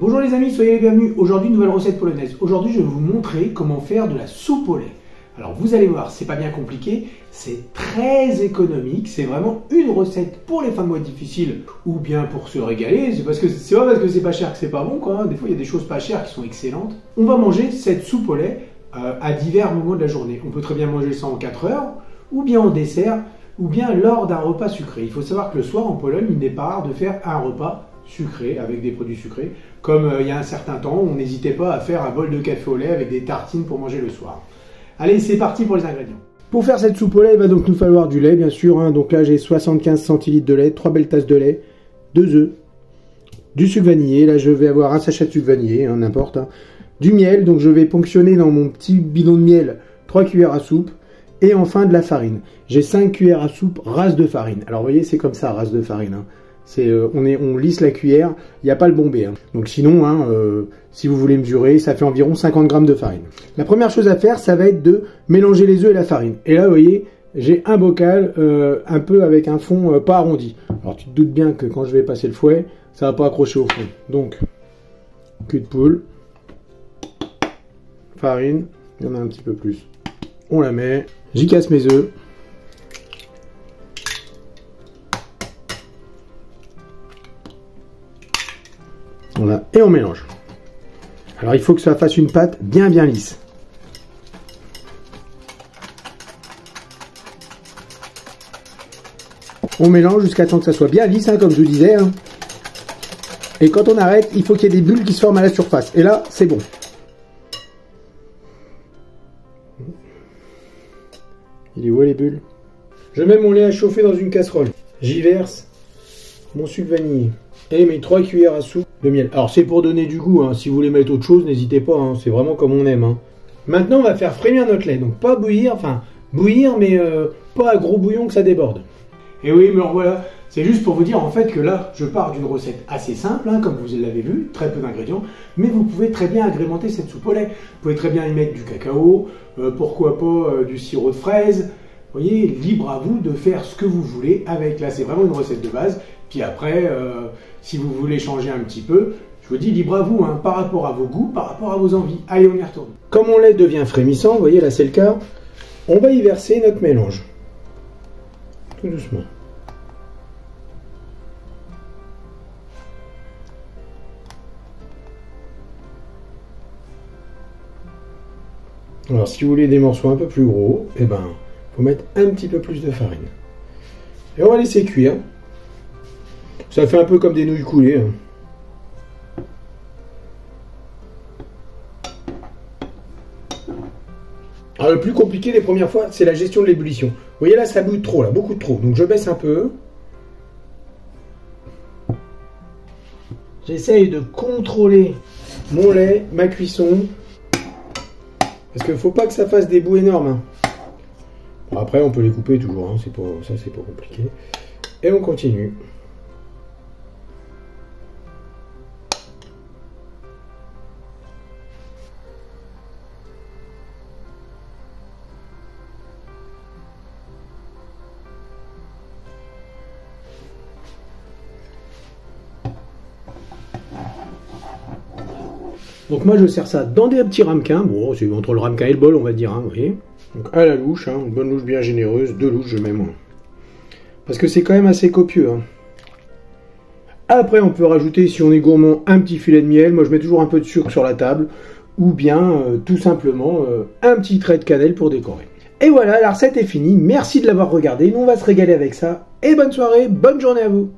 Bonjour les amis, soyez les bienvenus. Aujourd'hui, nouvelle recette polonaise. Aujourd'hui, je vais vous montrer comment faire de la soupe au lait. Alors vous allez voir, c'est pas bien compliqué, c'est très économique, c'est vraiment une recette pour les fins de mois difficiles ou bien pour se régaler. C'est pas parce que c'est pas cher que c'est pas bon quoi. Des fois, il y a des choses pas chères qui sont excellentes. On va manger cette soupe au lait à divers moments de la journée. On peut très bien manger ça en 4 heures, ou bien en dessert, ou bien lors d'un repas sucré. Il faut savoir que le soir en Pologne, il n'est pas rare de faire un repas sucré avec des produits sucrés. Comme il y a un certain temps, on n'hésitait pas à faire un bol de café au lait avec des tartines pour manger le soir. Allez, c'est parti pour les ingrédients. Pour faire cette soupe au lait, il va donc nous falloir du lait, bien sûr. Hein. Donc là, j'ai 75 centilitres de lait, 3 belles tasses de lait, 2 œufs, du sucre vanillé. Là, je vais avoir un sachet de sucre vanillé, hein, n'importe. Hein. Du miel, donc je vais ponctionner dans mon petit bidon de miel 3 cuillères à soupe. Et enfin de la farine. J'ai 5 cuillères à soupe rases de farine. Alors vous voyez, c'est comme ça, rases de farine. Hein. On lisse la cuillère, il n'y a pas le bombé. Hein. Donc sinon, hein, si vous voulez mesurer, ça fait environ 50 grammes de farine. La première chose à faire, ça va être de mélanger les œufs et la farine. Et là, vous voyez, j'ai un bocal un peu avec un fond pas arrondi. Alors tu te doutes bien que quand je vais passer le fouet, ça ne va pas accrocher au fond. Donc, cul de poule, farine, il y en a un petit peu plus. On la met, j'y casse mes œufs. Voilà, et on mélange. Alors il faut que ça fasse une pâte bien lisse. On mélange jusqu'à temps que ça soit bien lisse, hein, comme je vous disais. Hein. Et quand on arrête, il faut qu'il y ait des bulles qui se forment à la surface. Et là, c'est bon. Il est où les bulles? Je mets mon lait à chauffer dans une casserole. J'y verse mon sucre vanillé. Et mes 3 cuillères à soupe de miel. Alors c'est pour donner du goût, hein. Si vous voulez mettre autre chose, n'hésitez pas, hein. C'est vraiment comme on aime. Hein. Maintenant on va faire frémir notre lait, donc pas bouillir, enfin bouillir mais pas à gros bouillon que ça déborde. Et oui, mais voilà, c'est juste pour vous dire en fait que là je pars d'une recette assez simple, hein, comme vous l'avez vu, très peu d'ingrédients, mais vous pouvez très bien agrémenter cette soupe au lait. Vous pouvez très bien y mettre du cacao, pourquoi pas du sirop de fraise. Vous voyez, libre à vous de faire ce que vous voulez avec. Là, c'est vraiment une recette de base. Puis après, si vous voulez changer un petit peu, je vous dis libre à vous, hein, par rapport à vos goûts, par rapport à vos envies. Allez, on y retourne. Comme mon lait devient frémissant, vous voyez, là c'est le cas, on va y verser notre mélange. Tout doucement. Alors, si vous voulez des morceaux un peu plus gros, eh ben, faut mettre un petit peu plus de farine. Et on va laisser cuire. Ça fait un peu comme des nouilles coulées. Hein. Alors le plus compliqué les premières fois, c'est la gestion de l'ébullition. Vous voyez là, ça bouille trop, là, beaucoup trop. Donc je baisse un peu. J'essaye de contrôler mon lait, ma cuisson. Parce qu'il ne faut pas que ça fasse des bouts énormes. Hein. Bon, après, on peut les couper toujours. Hein. Ça, c'est pas compliqué. Et on continue. Donc moi je sers ça dans des petits ramequins, bon c'est entre le ramequin et le bol on va dire, hein, vous voyez. Donc à la louche, hein, une bonne louche bien généreuse, 2 louches je mets moins. Parce que c'est quand même assez copieux. Hein. Après on peut rajouter, si on est gourmand, un petit filet de miel, moi je mets toujours un peu de sucre sur la table, ou bien tout simplement un petit trait de cannelle pour décorer. Et voilà, la recette est finie, merci de l'avoir regardé, nous on va se régaler avec ça, et bonne soirée, bonne journée à vous.